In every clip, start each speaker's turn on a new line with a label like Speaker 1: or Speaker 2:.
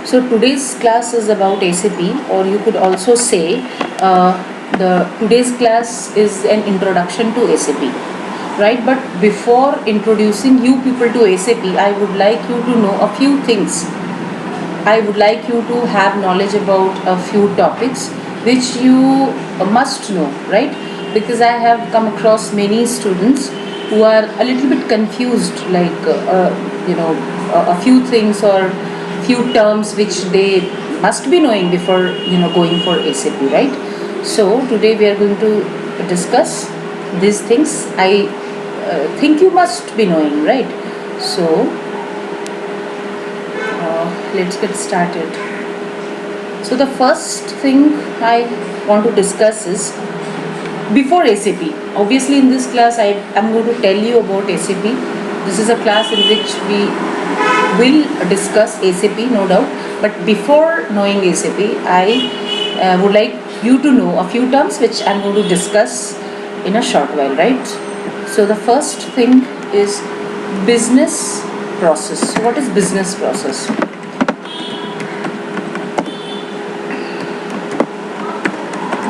Speaker 1: So today's class is about SAP, or you could also say the today's class is an introduction to SAP, right? But before introducing you people to SAP, I would like you to know a few things. I would like you to have knowledge about a few topics which you must know, right? Because I have come across many students who are a little bit confused, like a few things or few terms which they must be knowing before going for SAP, right? So today we are going to discuss these things. I think you must be knowing, right? So let's get started. So the first thing I want to discuss is before SAP. Obviously, in this class, I am going to tell you about SAP. This is a class in which we will discuss SAP, no doubt. But before knowing SAP, I would like you to know a few terms which I am going to discuss in a short while, right? So the first thing is business process. So what is business process?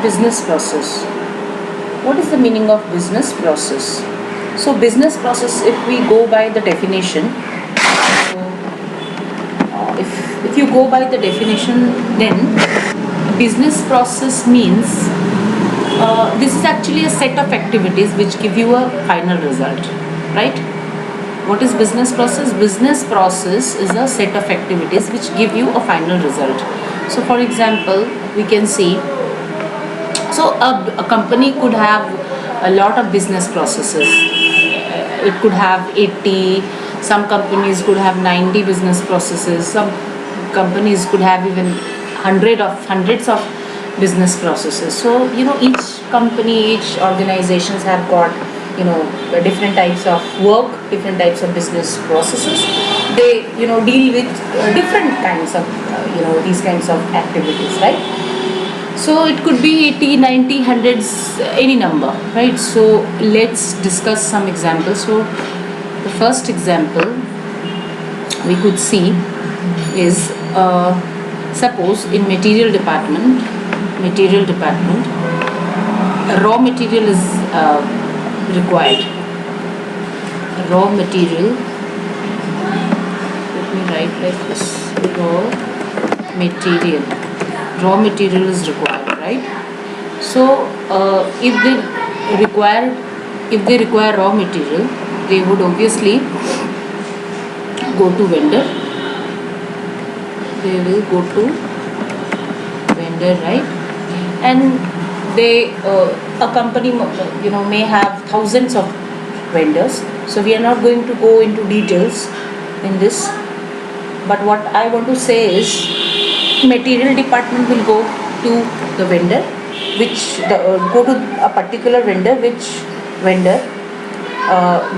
Speaker 1: Business process. What is the meaning of business process? So business process, if we go by the definition, if you go by the definition, then business process means this is actually a set of activities which give you a final result, right? What is business process? Business process is a set of activities which give you a final result. So for example, we can see, so a company could have a lot of business processes. It could have 80, some companies could have 90 business processes, some companies could have even hundreds of business processes. So each company, each organizations have got different types of work, different types of business processes. They deal with different kinds of these kinds of activities, right? So it could be 80, 90, hundreds, any number, right? So let's discuss some examples. So the first example we could see is suppose in material department, raw material is required. Raw material, let me write like this, raw material is required, right? So if they require raw material, they would obviously go to vendor. They will go to vendor, right? And they a company may have thousands of vendors. So we are not going to go into details in this. But what I want to say is, material department will go to the vendor, go to a particular vendor, which vendor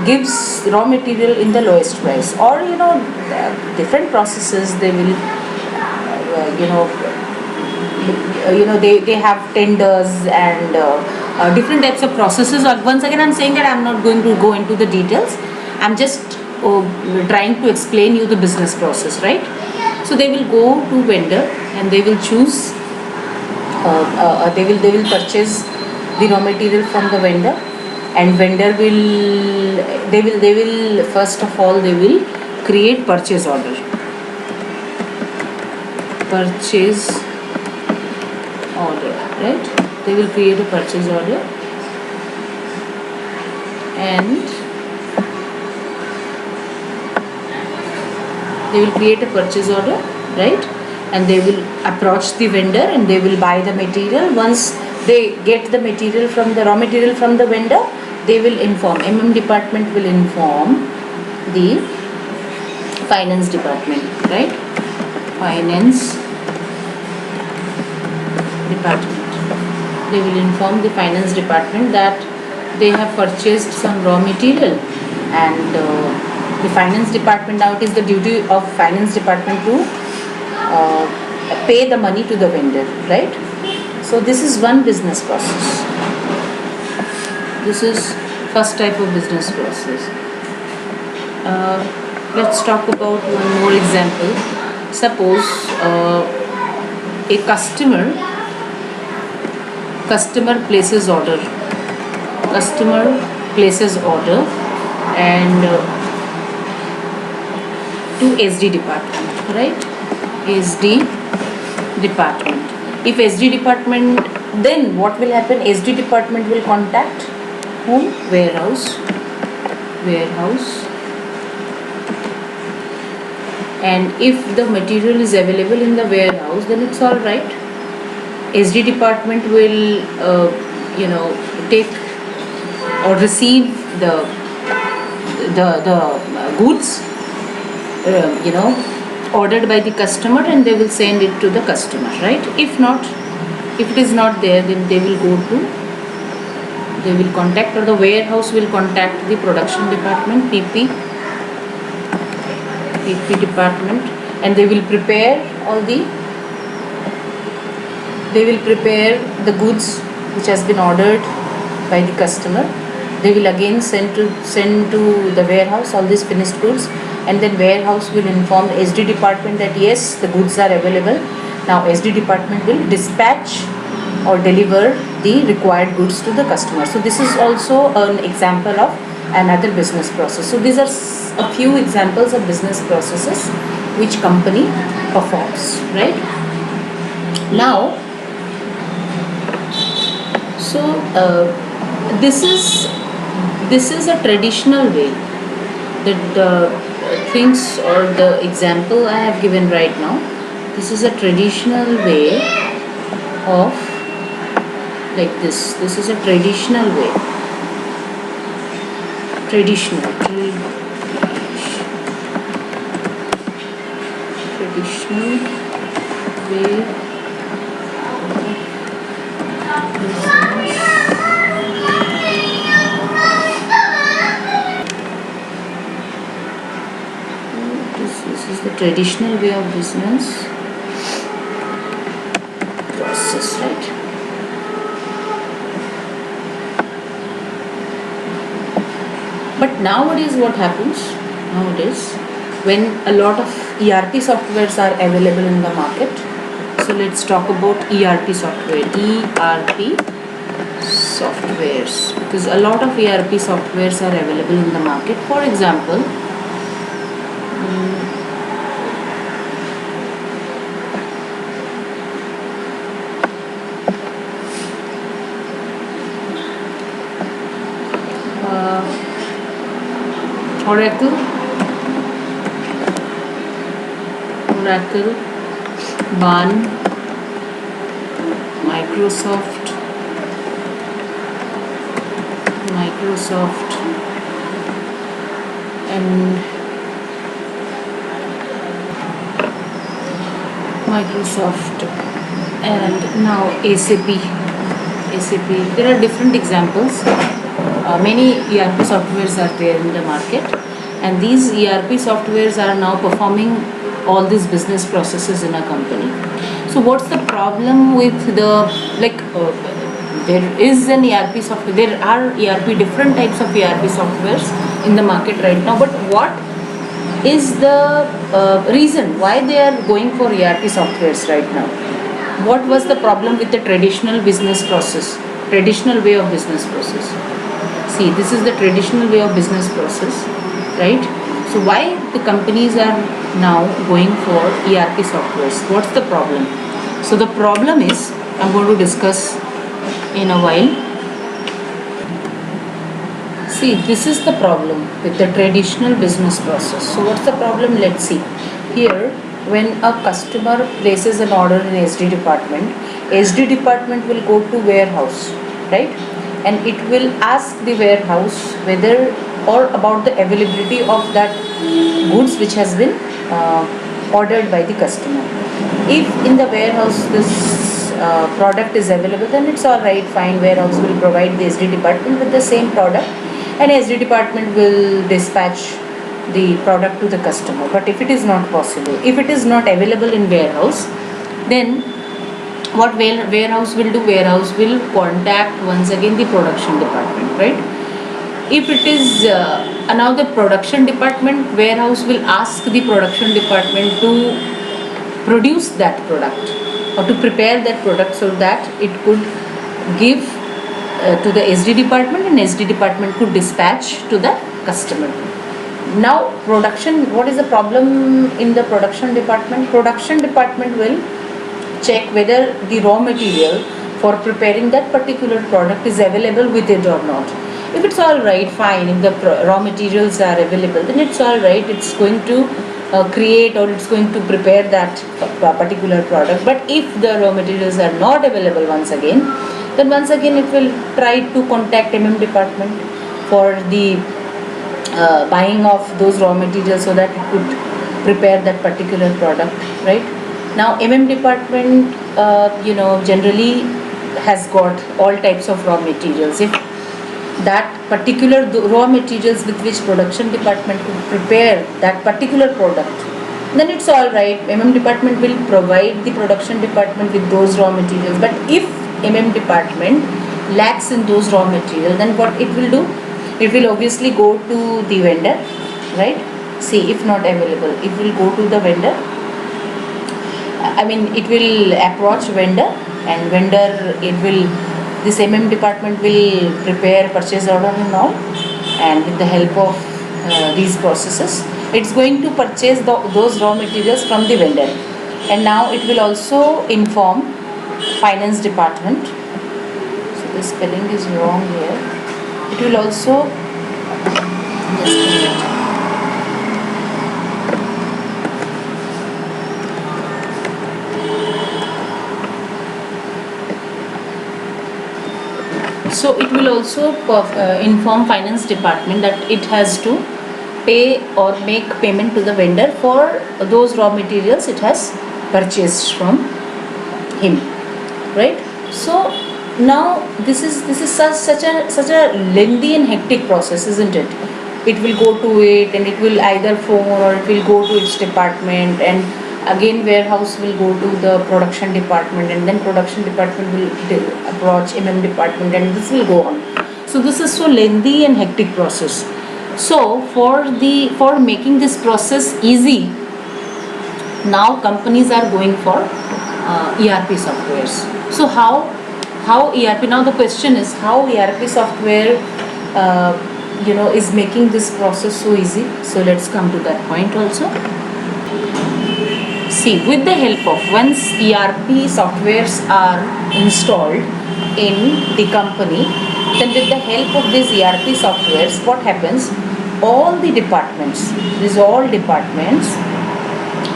Speaker 1: gives raw material in the lowest price, or different processes. They will they have tenders and different types of processes. Once again, I'm saying that I'm not going to go into the details. I'm just trying to explain you the business process, right? So they will go to vendor and they will choose. They will purchase the raw material from the vendor, and vendor will first of all they will create purchase order. Right? They will create a purchase order, and they will create a purchase order, right? And they will approach the vendor and they will buy the material. Once they get the material from the raw material from the vendor, they will inform, department will inform the finance department, right? Finance department. They will inform the finance department that they have purchased some raw material, and the finance department, now it is the duty of finance department to pay the money to the vendor, right? So this is one business process. This is first type of business process. Let's talk about one more example. Suppose a customer places order. Customer places order and to SD department, right? SD department. If SD department, then what will happen? SD department will contact whom? Warehouse. And if the material is available in the warehouse, then it's all right. SD department will take or receive the goods ordered by the customer, and they will send it to the customer, right? If it is not there, then they will contact, or the warehouse will contact the production department, PP department, and they will prepare the goods which has been ordered by the customer. They will again send to the warehouse all these finished goods, and then warehouse will inform SD department that yes, the goods are available. Now SD department will dispatch or deliver the required goods to the customer. So this is also an example of another business process. So these are a few examples of business processes which company performs, right? Now, so this is a traditional way that the things or the example I have given right now. This is a traditional way of like this. This is a traditional way. Traditional way this is the traditional way of business process, right? But nowadays what happens? Nowadays, when a lot of ERP softwares are available in the market, so let's talk about ERP software. ERP softwares, because a lot of ERP softwares are available in the market. For example, Oracle, BAN, Microsoft, and now SAP. There are different examples. Many ERP softwares are there in the market, and these ERP softwares are now performing all these business processes in a company. So what's the problem with there is an ERP software, there are different types of ERP softwares in the market right now, but what is the reason why they are going for ERP softwares right now? What was the problem with the traditional business process, traditional way of business process? See, this is the traditional way of business process, right? So why the companies are now going for ERP softwares? What's the problem? So the problem is, I'm going to discuss in a while. See, this is the problem with the traditional business process. So what's the problem? Let's see. Here, when a customer places an order in SD department will go to warehouse, right? And it will ask the warehouse whether or about the availability of that goods which has been ordered by the customer. If in the warehouse this product is available, then it's all right, fine. Warehouse will provide the SD department with the same product, and SD department will dispatch the product to the customer. But if it is not possible, if it is not available in warehouse, then what warehouse will do? Warehouse will contact once again the production department, right? If it is now the production department, warehouse will ask the production department to produce that product or to prepare that product so that it could give to the SD department, and SD department could dispatch to the customer. Now production, what is the problem in the production department? Production department will check whether the raw material for preparing that particular product is available with it or not. If it's all right, fine. If the raw materials are available, then it's all right. It's going to create or it's going to prepare that particular product. But if the raw materials are not available then once again it will try to contact department for the buying of those raw materials so that it could prepare that particular product, right? Now department generally has got all types of raw materials. If that particular raw materials with which production department could prepare that particular product, then it's all right. Department will provide the production department with those raw materials. But if department lacks in those raw materials, then what it will do? It will obviously go to the vendor, right? See, if not available, it will go to the vendor. It will approach vendor, and vendor, this department will prepare purchase order and all, and with the help of these processes, it's going to purchase those raw materials from the vendor. And now it will also inform finance department. So the spelling is wrong here. It will also, just a minute. So it will also inform finance department that it has to pay or make payment to the vendor for those raw materials it has purchased from him, right? So now this is such a lengthy and hectic process, isn't it? It will go to it, and it will either phone or it will go to its department, and again warehouse will go to the production department, and then production department will approach department, and this will go on. So this is so lengthy and hectic process. So for making this process easy, now companies are going for ERP softwares. So how ERP, now the question is how ERP software is making this process so easy. So let's come to that point also. See, with the help of, once ERP softwares are installed in the company, then with the help of these ERP softwares, what happens? All the departments,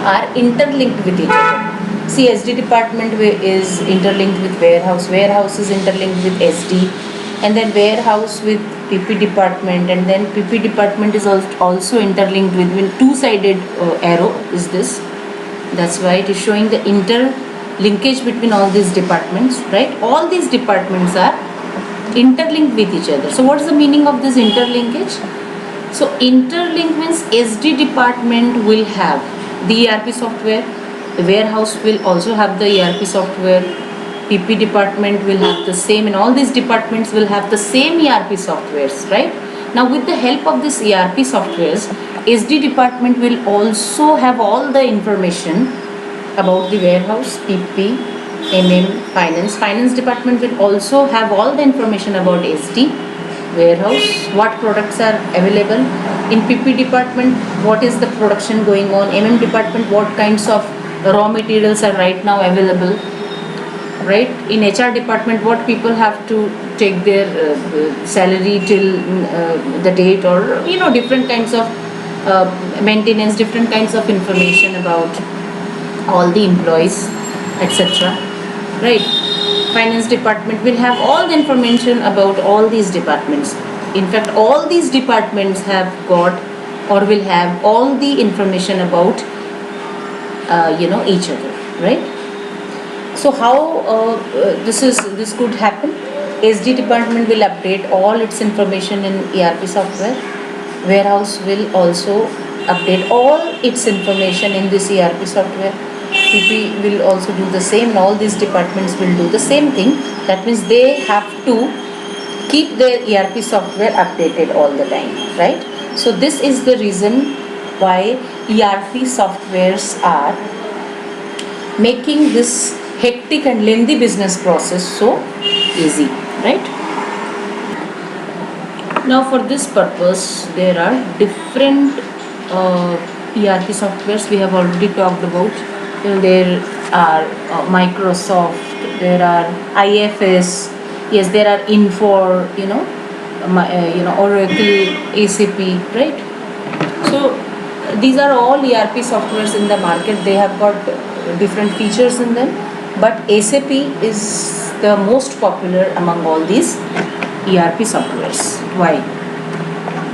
Speaker 1: are interlinked with each other. See, SD department is interlinked with warehouse is interlinked with SD, and then warehouse with PP department, and then PP department is also interlinked with two-sided arrow is this. That's why it is showing the interlinkage between all these departments, right? All these departments are interlinked with each other. So what is the meaning of this interlinkage? So interlink means SD department will have the ERP software, the warehouse will also have the ERP software, PP department will have the same, and all these departments will have the same ERP softwares, right? Now with the help of this ERP softwares, SD department will also have all the information about the warehouse, PP, finance. Finance department will also have all the information about SD, warehouse, what products are available. In PP department, what is the production going on. department, what kinds of raw materials are right now available, right? In HR department, what people have to take their salary till the date, or different kinds of maintenance, different kinds of information about all the employees, etc., right? Finance department will have all the information about all these departments. In fact, all these departments have got or will have all the information about each other, right? So how this could happen? SD department will update all its information in ERP software. Warehouse will also update all its information in this ERP software. PP will also do the same, and all these departments will do the same thing. That means they have to keep their ERP software updated all the time, right? So this is the reason why ERP softwares are making this hectic and lengthy business process so easy, right? Now for this purpose, there are different ERP softwares we have already talked about. There are Microsoft, there are IFS, yes, there are Infor, Oracle, ACP, right? So these are all ERP softwares in the market. They have got different features in them, but SAP is the most popular among all these ERP softwares. Why?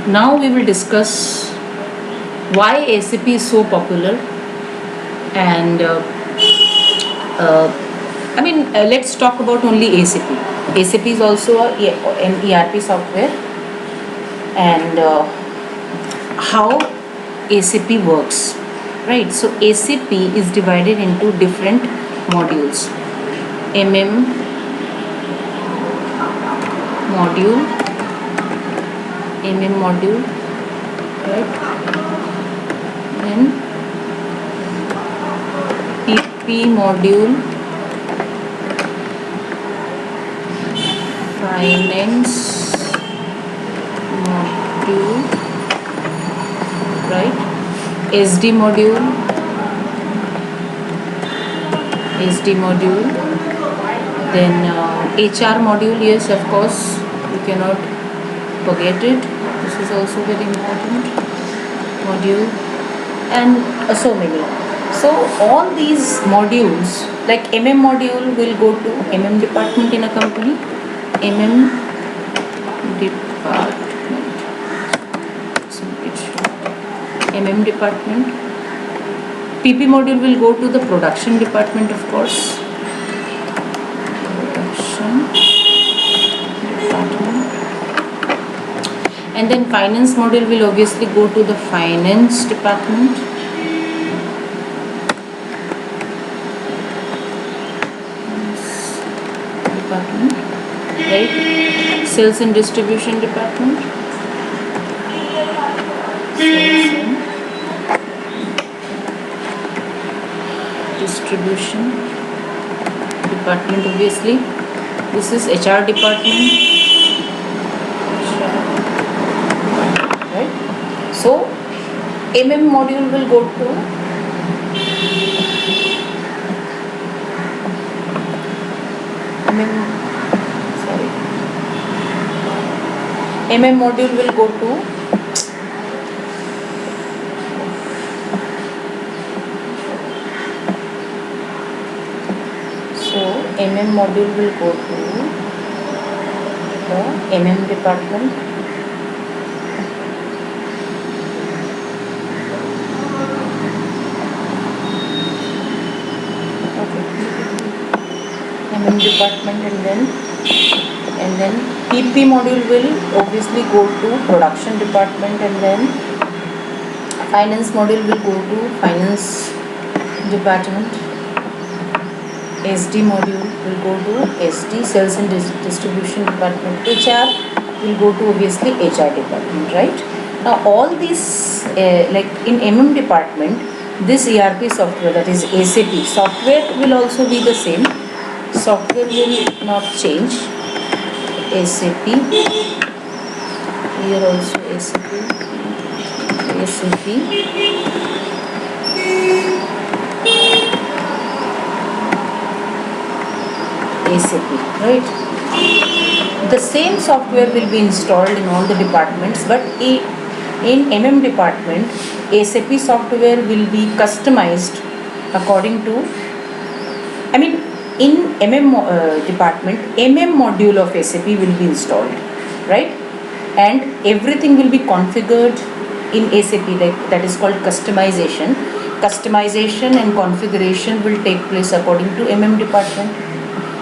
Speaker 1: Now we will discuss why SAP is so popular, and let's talk about only SAP. SAP is also an ERP software, and how SAP works, right? So SAP is divided into different modules. MM module, right? Then PP module, finance module, right? SD module, then HR module, yes, of course, you cannot forget it. This is also very important module, and so many. So all these modules, like MM module will go to MM department in a company, MM department. PP module will go to the production department, of course. Production department. And then finance module will obviously go to the finance department. Right? Sales and distribution department. Distribution department, obviously. This is HR department. Right? So MM module will go to MM module will go to MM module will go to the MM department. Okay. MM department, and then PP module will obviously go to production department, and then finance module will go to finance department. SD module will go to SD, sales and distribution department. HR will go to obviously HR department, right? Now all these, like in MM department, this ERP software, that is SAP software, will also be the same. Software will not change. SAP, here also SAP, right? The same software will be installed in all the departments, but in MM department, SAP software will be customized according to, in MM department, MM module of SAP will be installed, right? And everything will be configured in SAP, like that is called customization. Customization and configuration will take place according to MM department.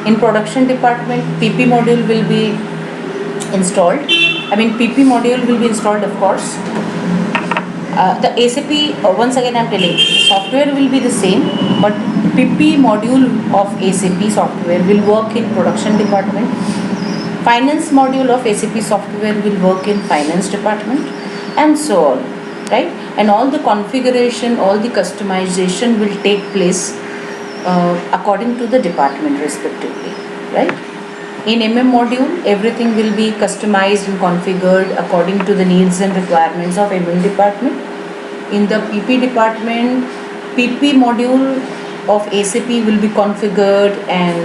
Speaker 1: In production department, PP module will be installed. PP module will be installed, of course. The SAP, once again I am telling, software will be the same, but PP module of SAP software will work in production department. Finance module of SAP software will work in finance department, and so on, right? And all the configuration, all the customization will take place according to the department respectively, right? In module, everything will be customized and configured according to the needs and requirements of department. In the PP department, PP module of SAP will be configured, and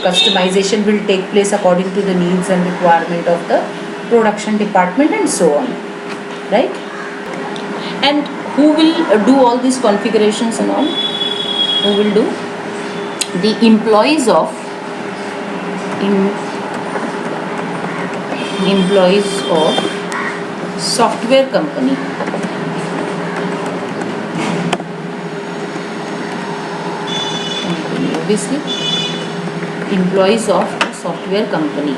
Speaker 1: customization will take place according to the needs and requirement of the production department, and so on, right? And who will do all these configurations and all? Who will do? The employees of software company. Obviously, employees of a software company.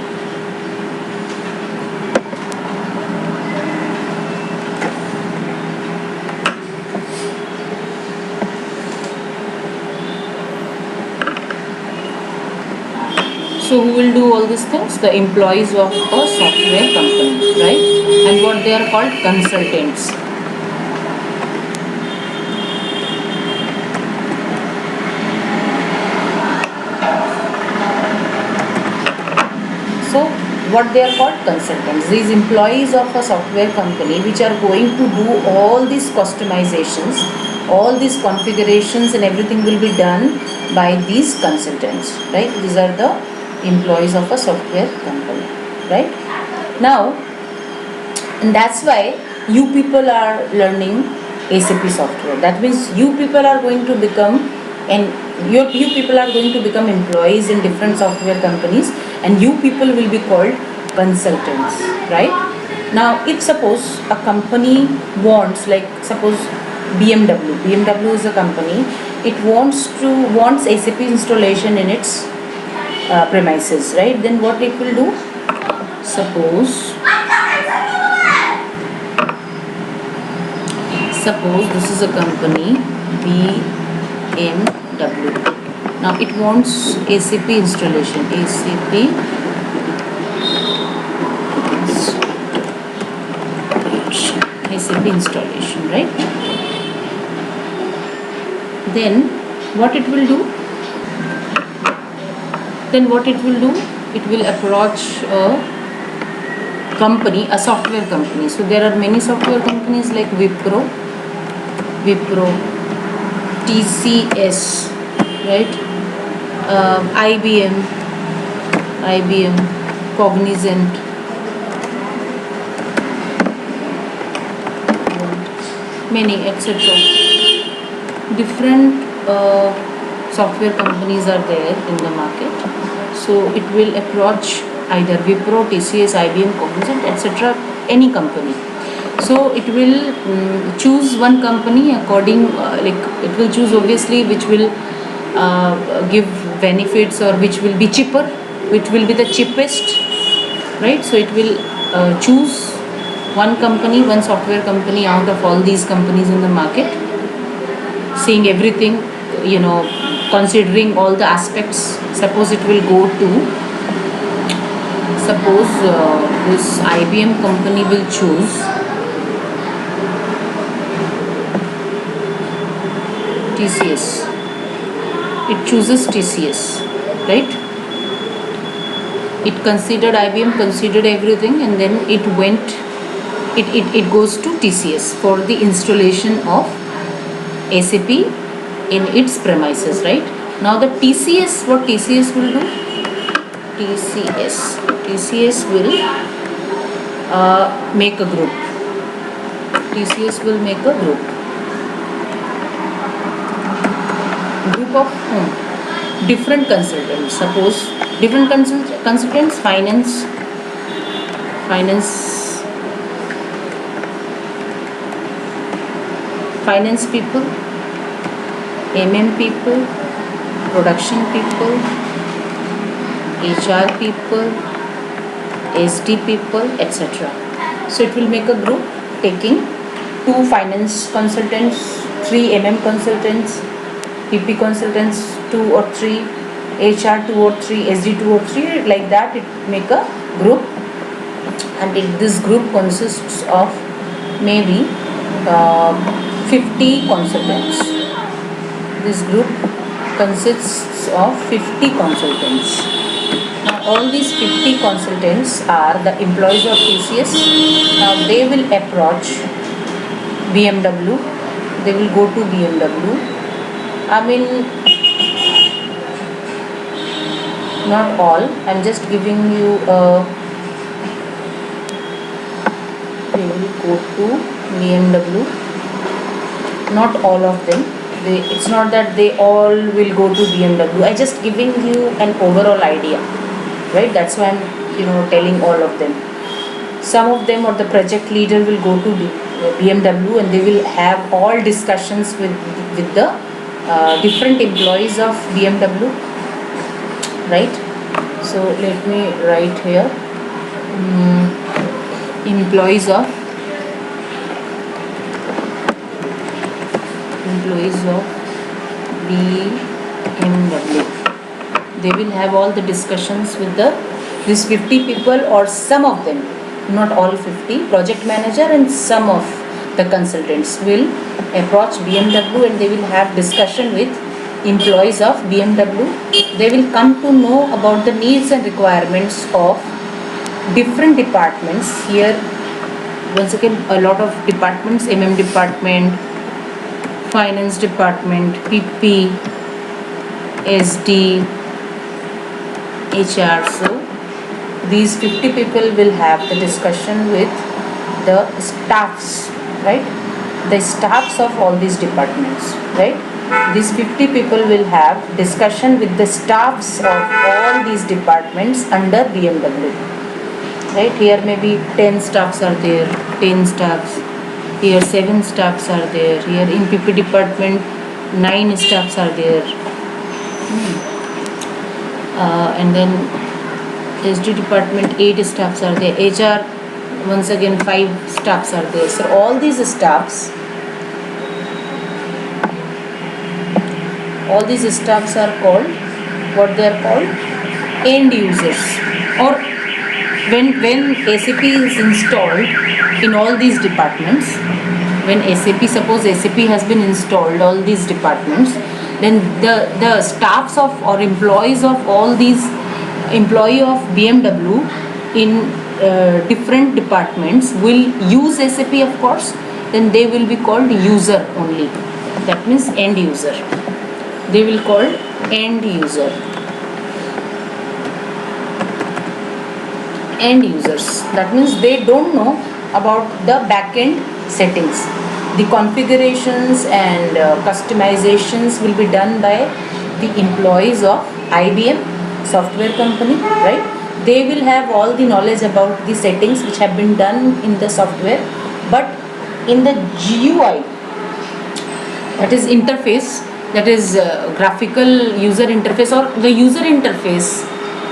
Speaker 1: So who will do all these things? The employees of a software company, right? And what they are called? Consultants. So what they are called? Consultants. These employees of a software company which are going to do all these customizations, all these configurations, and everything will be done by these consultants, right? These are the employees of a software company, right? Now, and that's why you people are learning SAP software. That means you people are going to become, and you people are going to become employees in different software companies, and you people will be called consultants, right? Now, if suppose a company wants, like suppose BMW is a company, it wants SAP installation in its premises, right? Then what it will do? Suppose this is a company BMW. Now it wants SAP installation. SAP installation, right? Then what it will do? It will approach a company, a software company. So there are many software companies like Wipro, TCS, right? IBM, Cognizant, many, etc. Different software companies are there in the market. So it will approach either Wipro, TCS, IBM, Cognizant, etc. any company. So it will choose one company according, it will choose obviously which will give benefits, or which will be cheaper, which will be the cheapest, right? So it will choose one company, one software company out of all these companies in the market, seeing everything, considering all the aspects. Suppose it will go to, this IBM company will choose TCS. It chooses TCS, right? It considered, IBM considered everything, and then it goes to TCS for the installation of SAP in its premises, right? Now the TCS, what TCS will do? TCS will make a group. TCS will make a group of whom? Different consultants. Suppose different consultants, finance people, people, production people, HR people, SD people, etc. So it will make a group taking 2 finance consultants, 3 consultants, PP consultants 2 or 3, HR 2 or 3, SD 2 or 3, like that it make a group, and this group consists of maybe 50 consultants. This group consists of 50 consultants. Now all these 50 consultants are the employees of TCS. Now they will approach BMW. They will go to BMW. I mean, not all. I'm just giving you a. They will go to BMW. Not all of them. It's not that they all will go to BMW. I just giving you an overall idea, right? That's why I'm telling all of them. Some of them or the project leader will go to BMW and they will have all discussions with the different employees of BMW, right? So let me write here. Employees of BMW. They will have all the discussions with these 50 people or some of them, not all 50. Project manager and some of the consultants will approach BMW and they will have discussion with employees of BMW. They will come to know about the needs and requirements of different departments. Here once again a lot of departments: department, finance department, PP, SD, HR. So these 50 people will have the discussion with the staffs, right? The staffs of all these departments, right? These 50 people will have discussion with the staffs of all these departments under BMW, right? Here maybe 10 staffs are there, 10 staffs. Here 7 staffs are there. Here in PP department 9 staffs are there. And then SD department 8 staffs are there. HR once again 5 staffs are there. So all these staffs are called, what they are called? End users. Or when SAP is installed in all these departments, when suppose SAP has been installed all these departments, then the staffs of or employees of all these employee of BMW in different departments will use SAP, of course. Then they will be called user only. That means end user. They will call end user. End users. That means they don't know about the back-end settings. The configurations and customizations will be done by the employees of IBM software company, right? They will have all the knowledge about the settings which have been done in the software, but in the GUI, that is interface, that is graphical user interface, or the user interface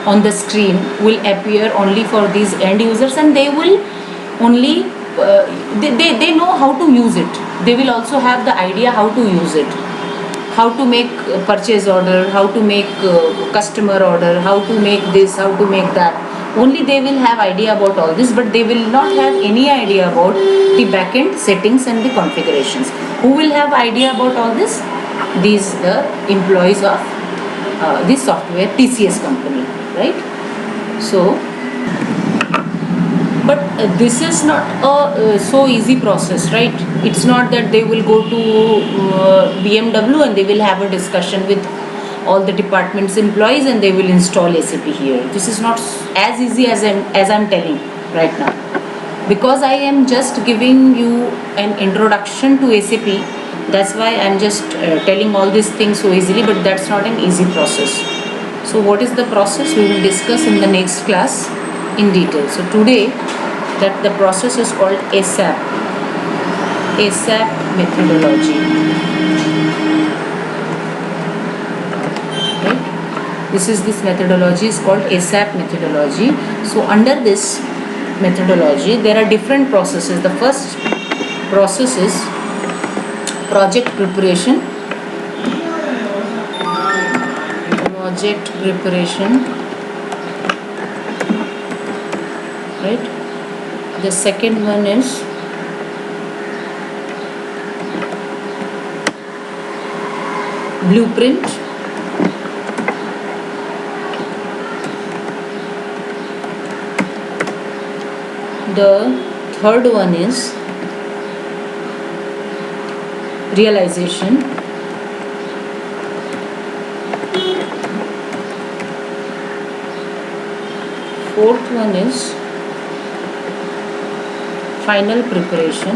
Speaker 1: on the screen will appear only for these end users, and they will only they know how to use it. They will also have the idea how to use it, how to make purchase order, how to make customer order, how to make this, how to make that. Only they will have idea about all this, but they will not have any idea about the backend settings and the configurations. Who will have idea about all this? These employees of this software TCS company, right? So but this is not a so easy process, right? It's not that they will go to BMW and they will have a discussion with all the department's employees and they will install SAP here. This is not as easy as I'm telling right now, because I am just giving you an introduction to SAP. That's why I'm just telling all these things so easily, but that's not an easy process. So what is the process? We will discuss in the next class in detail. So today, that the process is called ASAP methodology. Right? This methodology is called ASAP methodology. So under this methodology, there are different processes. The first process is project preparation. Right? The second one is blueprint. The third one is realization. Fourth one is final preparation.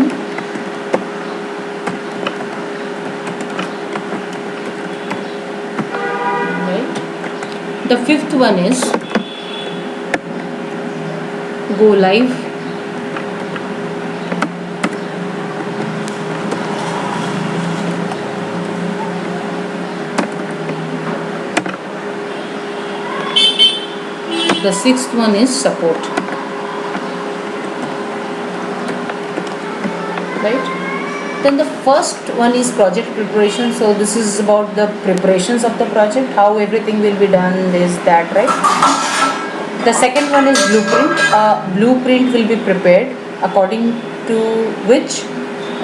Speaker 1: Right. The fifth one is go live. The sixth one is support. Right. Then the first one is project preparation. So this is about the preparations of the project, how everything will be done, this, that, right? The second one is blueprint. Blueprint will be prepared according to which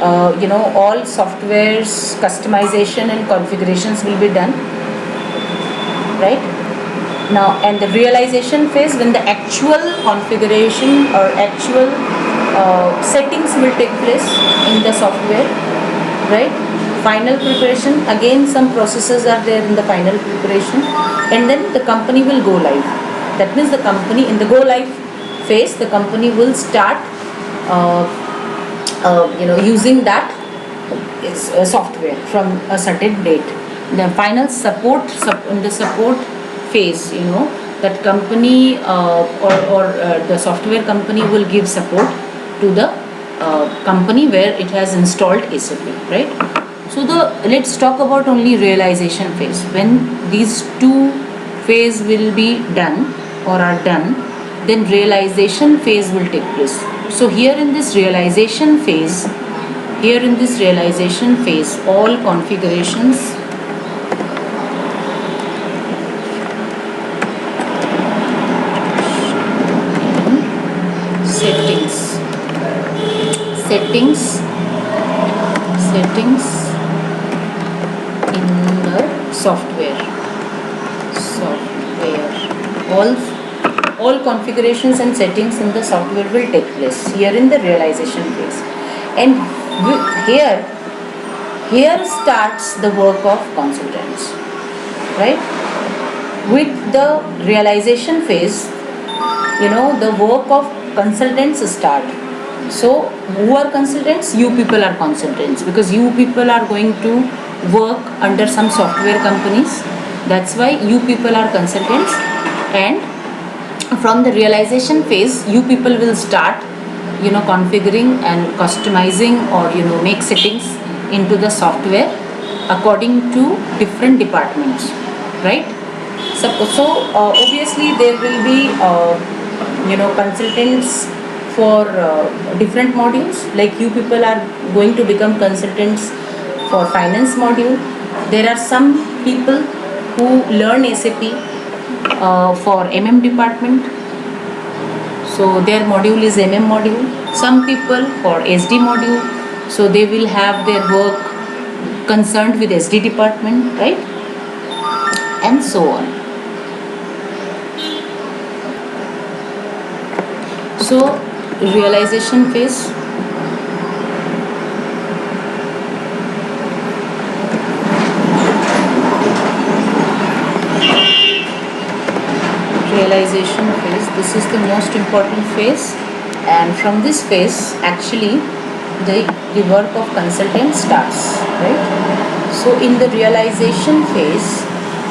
Speaker 1: all softwares customization and configurations will be done, right? Now, and the realization phase, when the actual configuration or actual settings will take place in the software, right? Final preparation, again some processes are there in the final preparation, and then the company will go live. That means the company in the go live phase, the company will start using that software from a certain date. The final support in the support phase, that company or the software company will give support to the company where it has installed SAP, right? So let's talk about only realization phase. When these two phase will be done or are done, then realization phase will take place. So here in this realization phase, all configurations settings in the software all configurations and settings in the software will take place here in the realization phase. And here starts the work of consultants, right? With the realization phase, the work of consultants start. So who are consultants? You people are consultants, because you people are going to work under some software companies. That's why you people are consultants. And from the realization phase, you people will start configuring and customizing or make settings into the software according to different departments, right? So obviously there will be consultants for different modules. Like you people are going to become consultants for finance module. There are some people who learn SAP for MM department, so their module is MM module. Some people for SD module, so they will have their work concerned with SD department, right? And so on. So realization phase, this is the most important phase, and from this phase actually the work of consultant starts, right? So in the realization phase,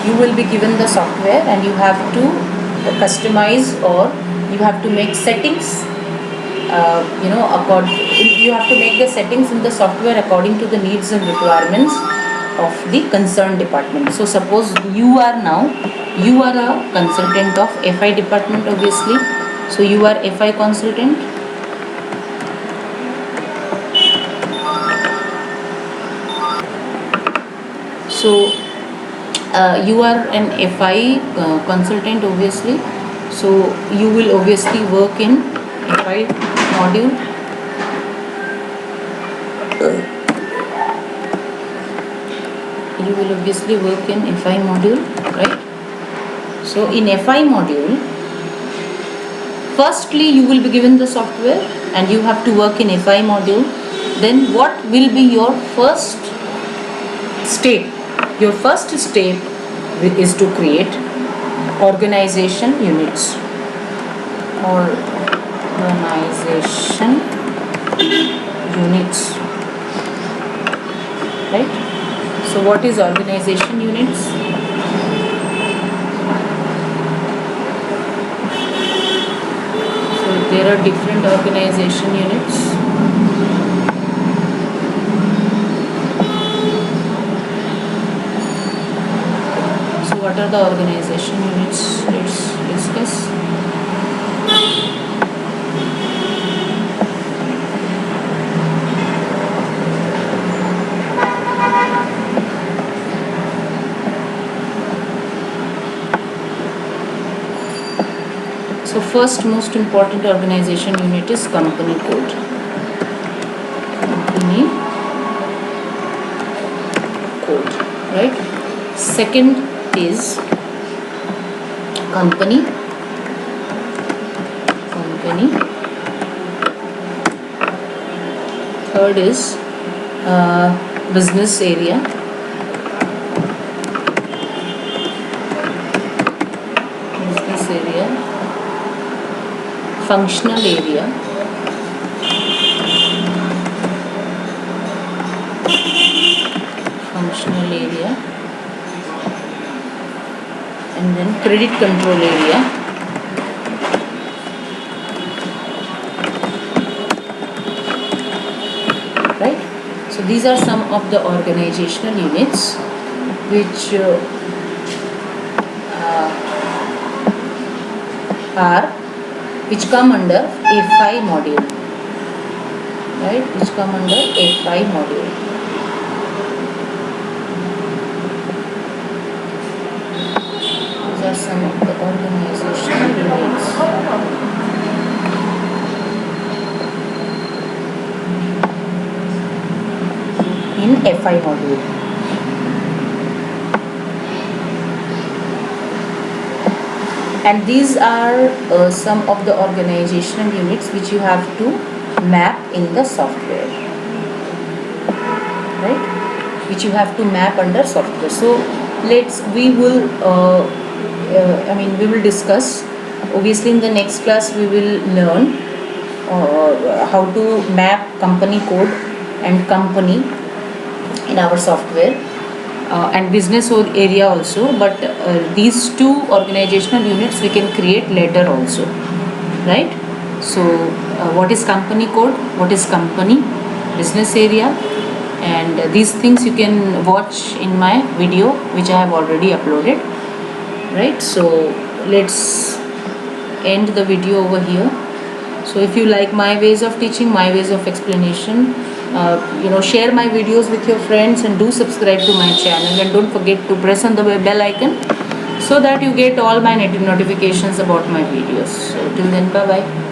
Speaker 1: you will be given the software and you have to customize, or you have to make settings you have to make the settings in the software according to the needs and requirements of the concerned department. So suppose you are a consultant of FI department, obviously. So you are FI consultant. So you are an FI consultant, obviously. So you will obviously work in FI module. You will obviously work in FI module, right? So in FI module, firstly you will be given the software and you have to work in FI module. Then what will be your first step? Your first step is to create organization units. Organization units, right? So what is organization units? So there are different organization units. So what are the organization units? Let's discuss. So first most important organization unit is company code. Company code, right? Second is company. Third is business area. Functional area. And then credit control area. Right? So these are some of the organizational units which come under FI module, right? Which come under FI module. These are some of the organizational units. In FI module. And these are some of the organizational units which you have to map in the software, right? Which you have to map under software. So we will discuss. Obviously in the next class we will learn how to map company code and company in our software. And business area also, but these two organizational units we can create later also, right? So what is company code, what is company, business area, and these things you can watch in my video which I have already uploaded, right? So let's end the video over here. So if you like my ways of teaching, my ways of explanation, share my videos with your friends and do subscribe to my channel, and don't forget to press on the bell icon so that you get all my notifications about my videos. So till then, bye bye.